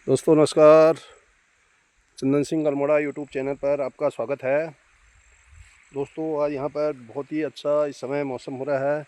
दोस्तों नमस्कार। Chandan Singh Almora YouTube channel पर आपका स्वागत है। दोस्तों आज यहाँ पर बहुत ही अच्छा इस समय मौसम हो रहा है,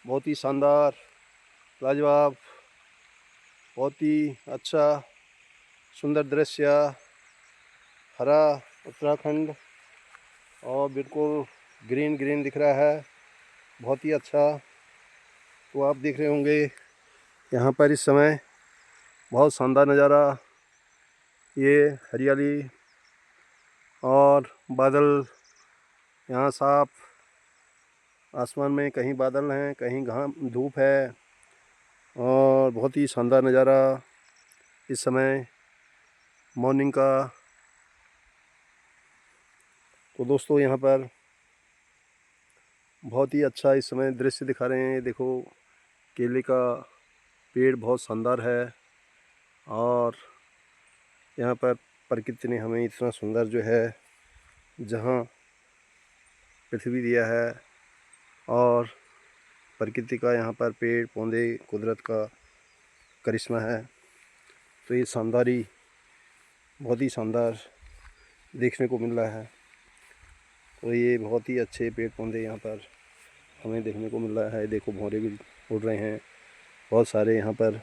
बहुत ही शानदार, लाजवाब, बहुत ही अच्छा सुंदर दृश्य, हरा उत्तराखंड और बिल्कुल ग्रीन ग्रीन दिख रहा है, बहुत ही अच्छा। तो आप देख रहे होंगे यहाँ पर इस समय बहुत शानदार नज़ारा, ये हरियाली और बादल यहाँ साफ, आसमान में कहीं बादल हैं कहीं धूप है और बहुत ही शानदार नज़ारा इस समय मॉर्निंग का। तो दोस्तों यहाँ पर बहुत ही अच्छा इस समय दृश्य दिखा रहे हैं। देखो केले का पेड़ बहुत शानदार है और यहाँ पर प्रकृति ने हमें इतना सुंदर जो है जहाँ पृथ्वी दिया है और प्रकृति का यहाँ पर पेड़ पौधे कुदरत का करिश्मा है। तो ये शानदारी बहुत ही शानदार देखने को मिल रहा है। तो ये बहुत ही अच्छे पेड़ पौधे यहाँ पर हमें देखने को मिल रहा है। देखो भौरे भी उड़ रहे हैं बहुत सारे यहाँ पर।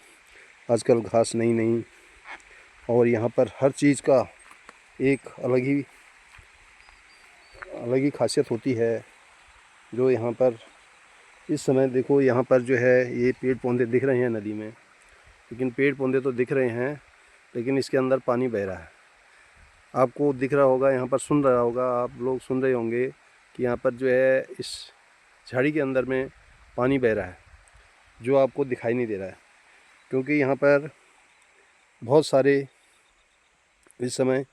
आजकल घास नई नई और यहाँ पर हर चीज़ का एक अलग ही खासियत होती है जो यहाँ पर इस समय देखो यहाँ पर जो है ये पेड़ पौधे दिख रहे हैं नदी में, लेकिन पेड़ पौधे तो दिख रहे हैं लेकिन इसके अंदर पानी बह रहा है। आपको दिख रहा होगा, यहाँ पर सुन रहा होगा, आप लोग सुन रहे होंगे कि यहाँ पर जो है इस झाड़ी के अंदर में पानी बह रहा है जो आपको दिखाई नहीं दे रहा है, क्योंकि यहाँ पर बहुत सारे इस समय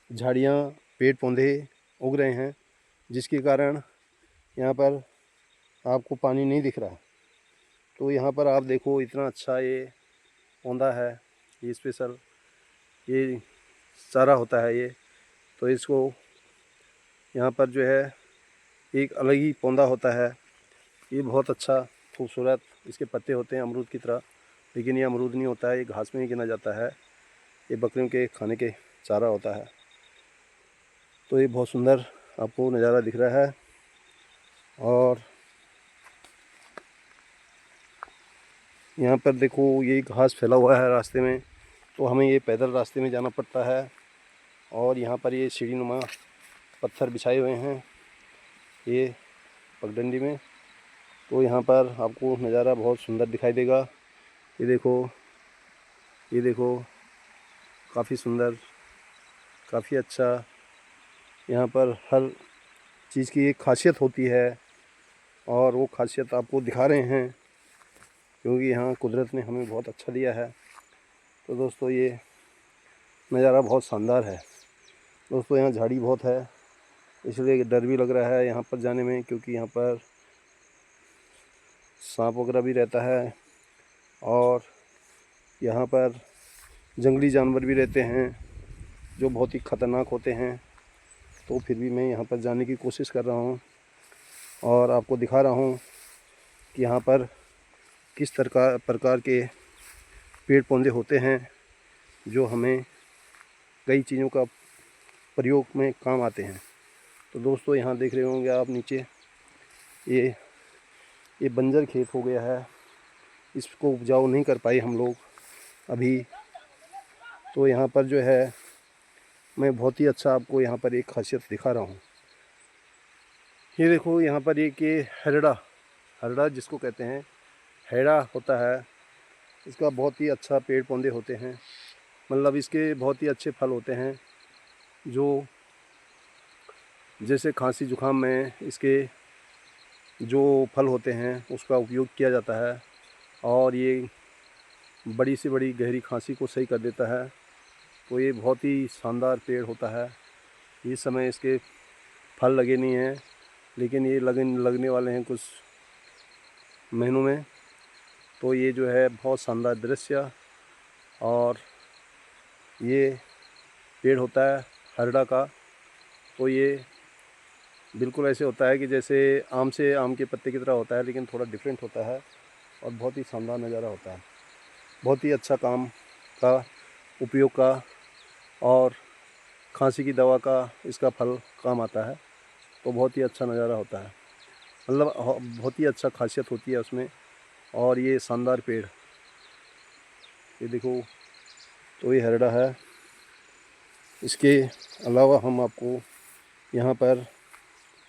झाड़ियाँ पेड़ पौधे उग रहे हैं जिसके कारण यहाँ पर आपको पानी नहीं दिख रहा। तो यहाँ पर आप देखो इतना अच्छा ये पौधा है, ये स्पेशल ये चारा होता है ये। तो इसको यहाँ पर जो है एक अलग ही पौधा होता है, ये बहुत अच्छा खूबसूरत इसके पत्ते होते हैं अमरूद की तरह, लेकिन ये अमरूद नहीं होता है, ये घास में ही गिना जाता है, ये बकरियों के खाने के चारा होता है। तो ये बहुत सुंदर आपको नज़ारा दिख रहा है और यहाँ पर देखो ये घास फैला हुआ है रास्ते में, तो हमें ये पैदल रास्ते में जाना पड़ता है। और यहाँ पर ये सीढ़ीनुमा पत्थर बिछाए हुए हैं ये पगडंडी में, तो यहाँ पर आपको नज़ारा बहुत सुंदर दिखाई देगा। ये देखो काफ़ी सुंदर, काफ़ी अच्छा। यहाँ पर हर चीज़ की एक खासियत होती है और वो खासियत आपको दिखा रहे हैं क्योंकि यहाँ कुदरत ने हमें बहुत अच्छा दिया है। तो दोस्तों ये नज़ारा बहुत शानदार है। दोस्तों यहाँ झाड़ी बहुत है इसलिए डर भी लग रहा है यहाँ पर जाने में, क्योंकि यहाँ पर सांप वगैरह भी रहता है और यहाँ पर जंगली जानवर भी रहते हैं जो बहुत ही ख़तरनाक होते हैं। तो फिर भी मैं यहाँ पर जाने की कोशिश कर रहा हूँ और आपको दिखा रहा हूँ कि यहाँ पर किस प्रकार के पेड़ पौधे होते हैं जो हमें कई चीज़ों का प्रयोग में काम आते हैं। तो दोस्तों यहाँ देख रहे होंगे आप नीचे ये बंजर खेत हो गया है, इसको उपजाऊ नहीं कर पाए हम लोग अभी। तो यहाँ पर जो है मैं बहुत ही अच्छा आपको यहाँ पर एक खासियत दिखा रहा हूँ। ये देखो यहाँ पर एक ये हरड़ा जिसको कहते हैं, हैड़ा होता है, इसका बहुत ही अच्छा पेड़ पौधे होते हैं, मतलब इसके बहुत ही अच्छे फल होते हैं जो जैसे खांसी जुकाम में इसके जो फल होते हैं उसका उपयोग किया जाता है और ये बड़ी से बड़ी गहरी खांसी को सही कर देता है। तो ये बहुत ही शानदार पेड़ होता है। इस समय इसके फल लगे नहीं हैं लेकिन ये लगने वाले हैं कुछ महीनों में। तो ये जो है बहुत शानदार दृश्य और ये पेड़ होता है हरड़ा का। तो ये बिल्कुल ऐसे होता है कि जैसे आम के पत्ते की तरह होता है, लेकिन थोड़ा डिफरेंट होता है और बहुत ही शानदार नज़ारा होता है। बहुत ही अच्छा काम का उपयोग का और खांसी की दवा का इसका फल काम आता है। तो बहुत ही अच्छा नज़ारा होता है, मतलब बहुत ही अच्छा खासियत होती है उसमें। और ये शानदार पेड़, ये देखो, तो ये हरड़ा है। इसके अलावा हम आपको यहाँ पर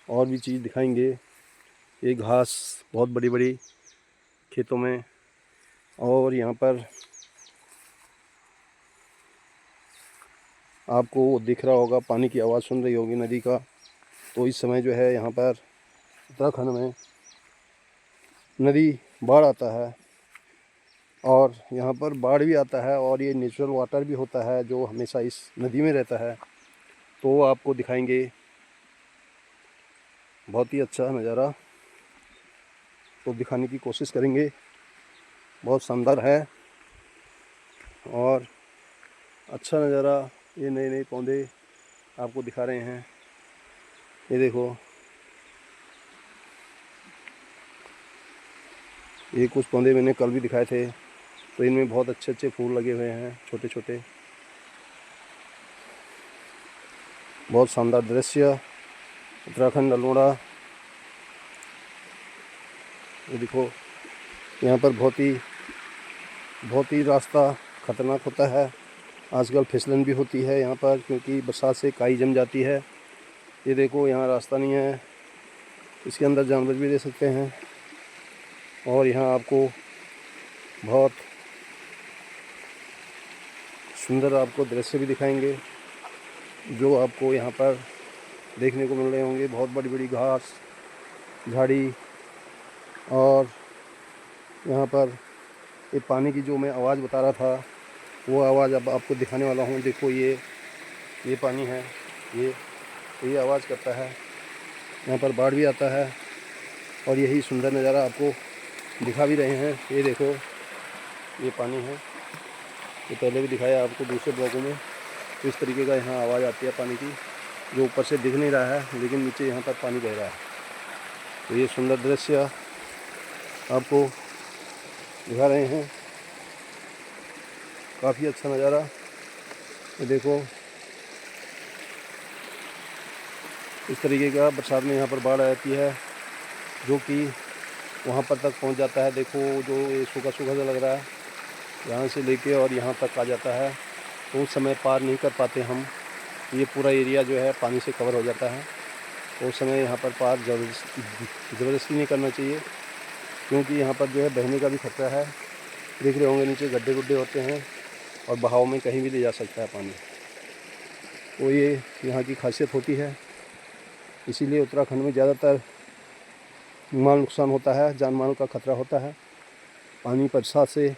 और भी चीज़ दिखाएंगे। ये घास बहुत बड़ी बड़ी खेतों में, और यहाँ पर आपको दिख रहा होगा, पानी की आवाज़ सुन रही होगी नदी का। तो इस समय जो है यहाँ पर उत्तराखंड में नदी बाढ़ आता है, और यहाँ पर बाढ़ भी आता है, और ये नेचुरल वाटर भी होता है जो हमेशा इस नदी में रहता है। तो आपको दिखाएंगे बहुत ही अच्छा नज़ारा, तो दिखाने की कोशिश करेंगे। बहुत शानदार है और अच्छा नज़ारा। ये नए नए पौधे आपको दिखा रहे हैं। ये देखो, ये कुछ पौधे मैंने कल भी दिखाए थे, तो इनमें बहुत अच्छे अच्छे फूल लगे हुए हैं, छोटे छोटे। बहुत शानदार दृश्य, उत्तराखंड अल्मोड़ा। ये देखो, यहाँ पर बहुत ही रास्ता ख़तरनाक होता है। आजकल फिसलन भी होती है यहाँ पर, क्योंकि बरसात से काई जम जाती है। ये देखो, यहाँ रास्ता नहीं है, इसके अंदर जानवर भी रह सकते हैं। और यहाँ आपको बहुत सुंदर आपको दृश्य भी दिखाएंगे, जो आपको यहाँ पर देखने को मिल रहे होंगे। बहुत बड़ी बड़ी घास झाड़ी, और यहाँ पर ये पानी की जो मैं आवाज़ बता रहा था, वो आवाज़ अब आपको दिखाने वाला हूँ। देखो, ये पानी है, ये आवाज़ करता है। यहाँ पर बाढ़ भी आता है, और यही सुंदर नज़ारा आपको दिखा भी रहे हैं। ये देखो, ये पानी है, ये पहले भी दिखाया आपको दूसरे ब्लॉगों में। तो इस तरीके का यहाँ आवाज़ आती है पानी की, जो ऊपर से दिख नहीं रहा है, लेकिन नीचे यहाँ पर पानी बह रहा है। तो ये सुंदर दृश्य आपको दिखा रहे हैं, काफ़ी अच्छा नज़ारा। ये देखो, इस तरीके का बरसात में यहाँ पर बाढ़ आती है, जो कि वहाँ पर तक पहुँच जाता है। देखो, जो ये सूखा सूखा सा लग रहा है, यहाँ से लेके और यहाँ तक आ जाता है। तो उस समय पार नहीं कर पाते हम, ये पूरा एरिया जो है पानी से कवर हो जाता है। तो उस समय यहाँ पर पार ज़बरदस्ती नहीं करना चाहिए, क्योंकि यहाँ पर जो है बहने का भी खतरा है। देख रहे होंगे, नीचे गड्ढे गुड्ढे होते हैं, और बहाव में कहीं भी ले जा सकता है पानी। तो ये यहाँ की खासियत होती है। इसीलिए उत्तराखंड में ज़्यादातर माल नुकसान होता है, जान माल का खतरा होता है। पानी बरसात से,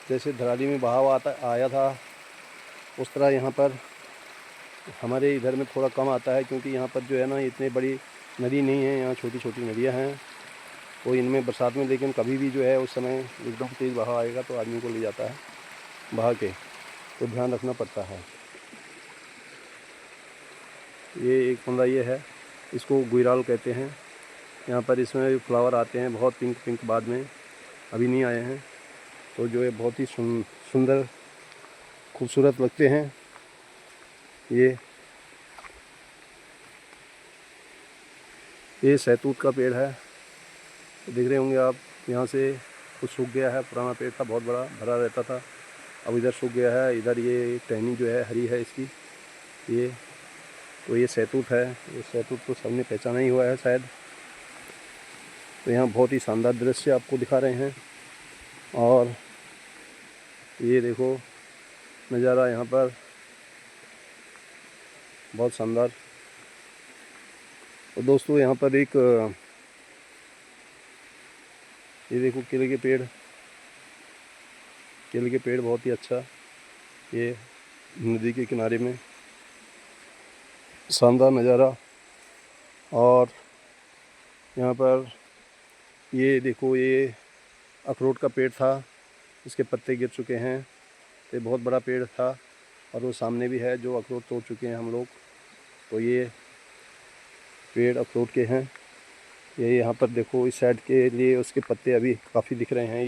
जैसे धराली में बहाव आया था, उस तरह यहाँ पर हमारे इधर में थोड़ा कम आता है, क्योंकि यहाँ पर जो है ना, इतनी बड़ी नदी नहीं है, यहाँ छोटी छोटी नदियाँ हैं। तो इनमें बरसात में, लेकिन कभी भी जो है उस समय एकदम तेज़ बहाव आएगा तो आदमी को ले जाता है बहा के, तो ध्यान रखना पड़ता है। ये एक पौधा ये है, इसको गुइराल कहते हैं। यहाँ पर इसमें फ्लावर आते हैं, बहुत पिंक पिंक, बाद में अभी नहीं आए हैं। तो जो है बहुत ही सुंदर खूबसूरत लगते हैं। ये सहतूत का पेड़ है, तो देख रहे होंगे आप। यहाँ से कुछ सूख गया है, पुराना पेड़ था, बहुत बड़ा भरा रहता था, अब इधर सूख गया है। इधर ये टहनी जो है हरी है इसकी, तो ये सहतूत है। ये सहतूत तो सबने पहचाना ही हुआ है शायद। तो यहाँ बहुत ही शानदार दृश्य आपको दिखा रहे हैं, और ये देखो नज़ारा यहाँ पर बहुत शानदार। और दोस्तों, यहाँ पर एक ये देखो, केले के पेड़ बहुत ही अच्छा, ये नदी के किनारे में शानदार नज़ारा। और यहाँ पर ये देखो, ये अखरोट का पेड़ था, इसके पत्ते गिर चुके हैं। ये बहुत बड़ा पेड़ था, और वो सामने भी है जो अखरोट तोड़ चुके हैं हम लोग। तो ये पेड़ अखरोट के हैं। ये यहाँ पर देखो, इस साइड के लिए उसके पत्ते अभी काफ़ी दिख रहे हैं।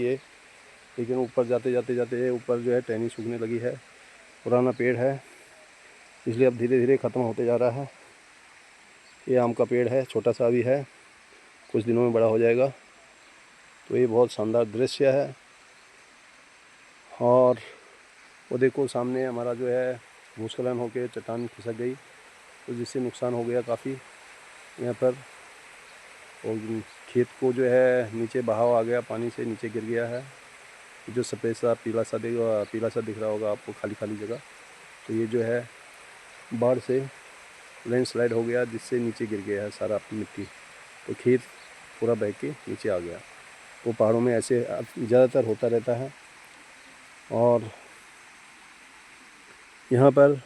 लेकिन ऊपर जाते जाते ऊपर जो है टहनी सूखने लगी है। पुराना पेड़ है इसलिए अब धीरे धीरे ख़त्म होते जा रहा है। ये आम का पेड़ है, छोटा सा भी है, कुछ दिनों में बड़ा हो जाएगा। तो ये बहुत शानदार दृश्य है। और वो देखो सामने हमारा जो है भूस्खलन होकर चट्टान खिसक गई, तो जिससे नुकसान हो गया काफ़ी यहाँ पर। और खेत को जो है नीचे बहाव आ गया, पानी से नीचे गिर गया है। जो सफ़ेद सा पीला सा दिख रहा होगा आपको, खाली खाली जगह, तो ये जो है बाढ़ से लैंडस्लाइड हो गया, जिससे नीचे गिर गया है सारा मिट्टी। तो खेत पूरा बह के नीचे आ गया। वो पहाड़ों में ऐसे ज़्यादातर होता रहता है। और यहाँ पर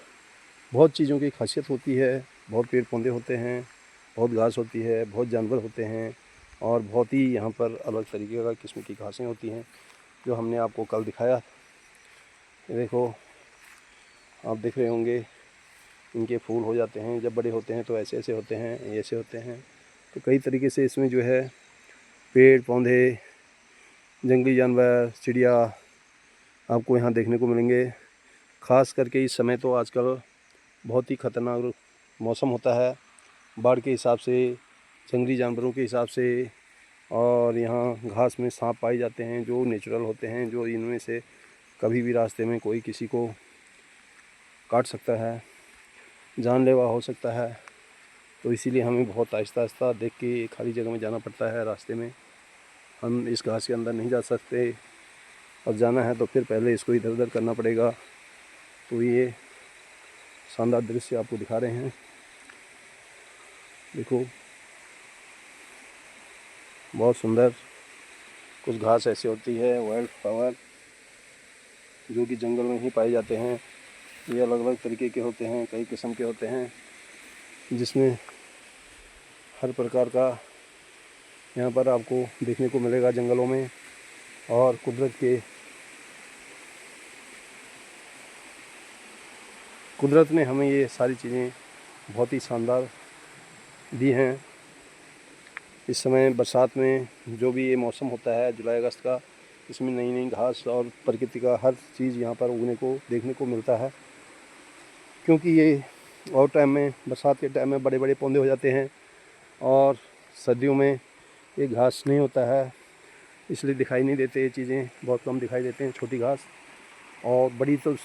बहुत चीज़ों की खासियत होती है, बहुत पेड़ पौधे होते हैं, बहुत घास होती है, बहुत जानवर होते हैं, और बहुत ही यहाँ पर अलग तरीके का किस्म की घासें होती हैं जो हमने आपको कल दिखाया। ये देखो, आप देख रहे होंगे, इनके फूल हो जाते हैं, जब बड़े होते हैं तो ऐसे ऐसे होते हैं, ऐसे होते हैं। तो कई तरीके से इसमें जो है पेड़ पौधे, जंगली जानवर, चिड़िया आपको यहाँ देखने को मिलेंगे। ख़ास करके इस समय तो आजकल बहुत ही ख़तरनाक मौसम होता है, बाढ़ के हिसाब से, जंगली जानवरों के हिसाब से। और यहाँ घास में सांप पाए जाते हैं जो नेचुरल होते हैं, जो इनमें से कभी भी रास्ते में कोई किसी को काट सकता है, जानलेवा हो सकता है। तो इसीलिए हमें बहुत आहिस्ता आहिस्ता देख के खाली जगह में जाना पड़ता है। रास्ते में हम इस घास के अंदर नहीं जा सकते, अब जाना है तो फिर पहले इसको इधर उधर करना पड़ेगा। तो ये शानदार दृश्य आपको दिखा रहे हैं। देखो, बहुत सुंदर। कुछ घास ऐसी होती है वाइल्ड फ्लावर, जो कि जंगल में ही पाए जाते हैं। ये अलग अलग तरीके के होते हैं, कई किस्म के होते हैं, जिसमें हर प्रकार का यहाँ पर आपको देखने को मिलेगा जंगलों में। और कुदरत ने हमें ये सारी चीज़ें बहुत ही शानदार दी हैं। इस समय बरसात में जो भी ये मौसम होता है जुलाई अगस्त का, इसमें नई नई घास और प्रकृति का हर चीज़ यहाँ पर उगने को देखने को मिलता है। क्योंकि ये और टाइम में, बरसात के टाइम में बड़े बड़े पौधे हो जाते हैं, और सर्दियों में ये घास नहीं होता है, इसलिए दिखाई नहीं देते। ये चीज़ें बहुत कम दिखाई देते हैं, छोटी घास। और बड़ी तो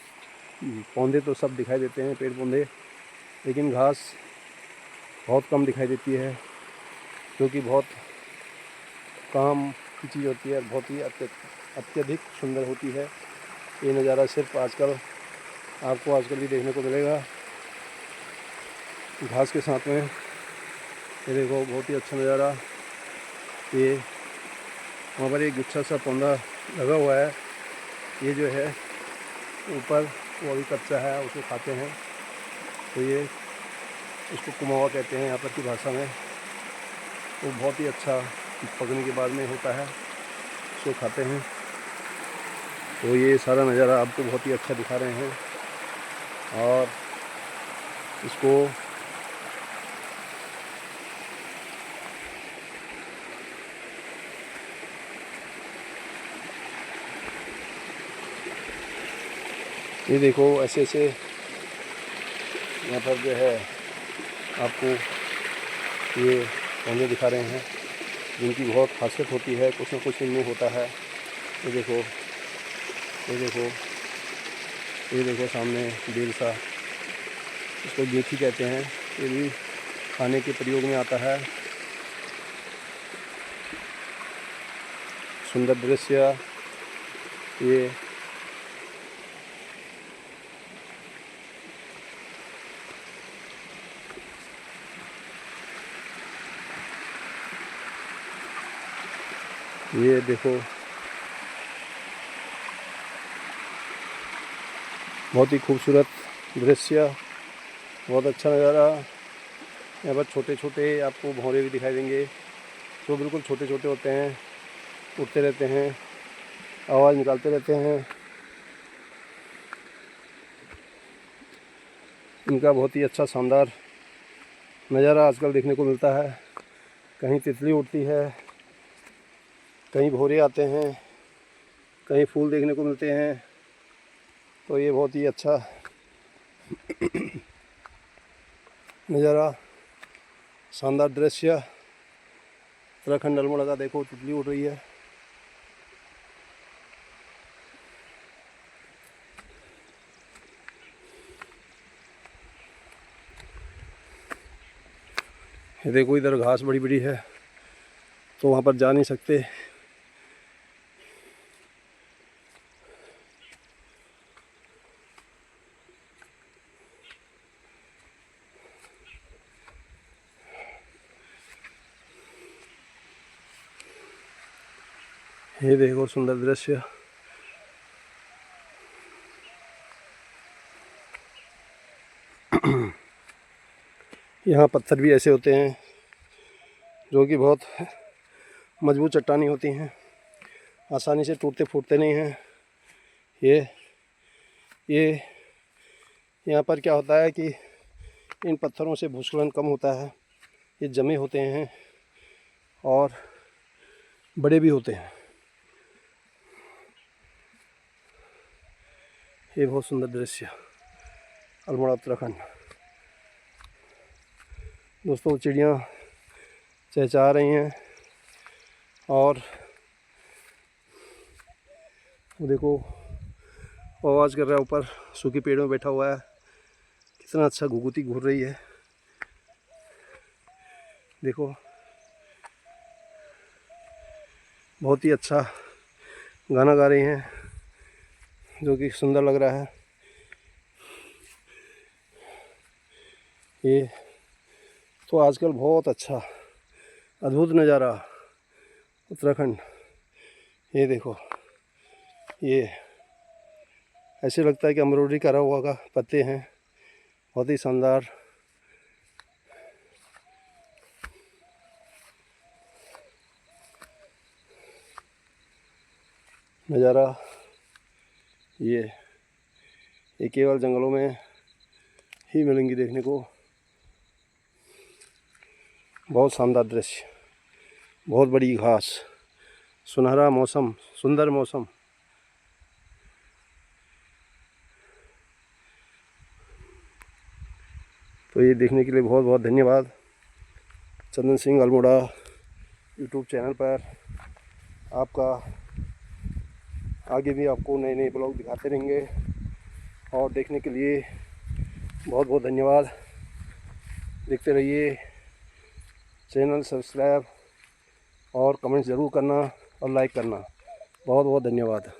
पौधे तो सब दिखाई देते हैं, पेड़ पौधे, लेकिन घास बहुत कम दिखाई देती है, क्योंकि बहुत काम की चीज़ होती है, बहुत ही अत्यधिक सुंदर होती है। ये नज़ारा सिर्फ आपको आजकल भी देखने को मिलेगा घास के साथ में। ये देखो, बहुत ही अच्छा नज़ारा। ये वहाँ पर एक गुच्छा सा पौधा लगा हुआ है, ये जो है ऊपर, वो अभी कच्चा है, उसको खाते हैं। तो ये इसको कुमावा कहते हैं यहाँ पर की भाषा में। वो बहुत ही अच्छा पकने के बाद में होता है, उसको खाते हैं। तो ये सारा नज़ारा आपको बहुत ही अच्छा दिखा रहे हैं। और इसको ये देखो, ऐसे ऐसे यहाँ पर जो है आपको ये पौधे दिखा रहे हैं, जिनकी बहुत खासियत होती है, कुछ न कुछ इनमें होता है। ये देखो, ये देखो, ये देखो सामने बेल सा, इसको गेठी कहते हैं, ये भी खाने के प्रयोग में आता है। सुंदर दृश्य ये देखो, बहुत ही खूबसूरत दृश्य, बहुत अच्छा नज़ारा। यहाँ पर छोटे छोटे आपको भौरे भी दिखाई देंगे, जो बिल्कुल छोटे छोटे होते हैं, उड़ते रहते हैं, आवाज़ निकालते रहते हैं। इनका बहुत ही अच्छा शानदार नज़ारा आजकल देखने को मिलता है। कहीं तितली उड़ती है, कहीं भौरे आते हैं, कहीं फूल देखने को मिलते हैं। तो ये बहुत ही अच्छा नज़ारा, शानदार दृश्य। उत्तराखंड अल्मोड़ा का देखो, तितली उड़ रही है। ये देखो इधर घास बड़ी बड़ी है, तो वहाँ पर जा नहीं सकते। ये देखो सुंदर दृश्य। यहाँ पत्थर भी ऐसे होते हैं जो कि बहुत मजबूत चट्टानी होती हैं, आसानी से टूटते फूटते नहीं हैं। ये यहाँ पर क्या होता है कि इन पत्थरों से भूस्खलन कम होता है। ये जमे होते हैं और बड़े भी होते हैं। ये बहुत सुंदर दृश्य, अल्मोड़ा उत्तराखंड। दोस्तों, चिड़ियाँ चहचहा रही हैं और वो देखो आवाज़ कर रहा है, ऊपर सूखे पेड़ों में बैठा हुआ है। कितना अच्छा घुघुती घूर रही है, देखो बहुत ही अच्छा गाना गा रही हैं, जो कि सुंदर लग रहा है। ये तो आजकल बहुत अच्छा अद्भुत नज़ारा उत्तराखंड। ये देखो, ये ऐसे लगता है कि एम्ब्रॉयडरी करा हुआ का पत्ते हैं, बहुत ही शानदार नज़ारा। ये केवल जंगलों में ही मिलेंगी देखने को। बहुत शानदार दृश्य, बहुत बड़ी घास, सुनहरा मौसम, सुंदर मौसम। तो ये देखने के लिए बहुत बहुत धन्यवाद। चंदन सिंह अल्मोड़ा यूट्यूब चैनल पर आपका आगे भी आपको नए नए ब्लॉग दिखाते रहेंगे, और देखने के लिए बहुत बहुत धन्यवाद। देखते रहिए, चैनल सब्सक्राइब और कमेंट ज़रूर करना और लाइक करना। बहुत बहुत धन्यवाद।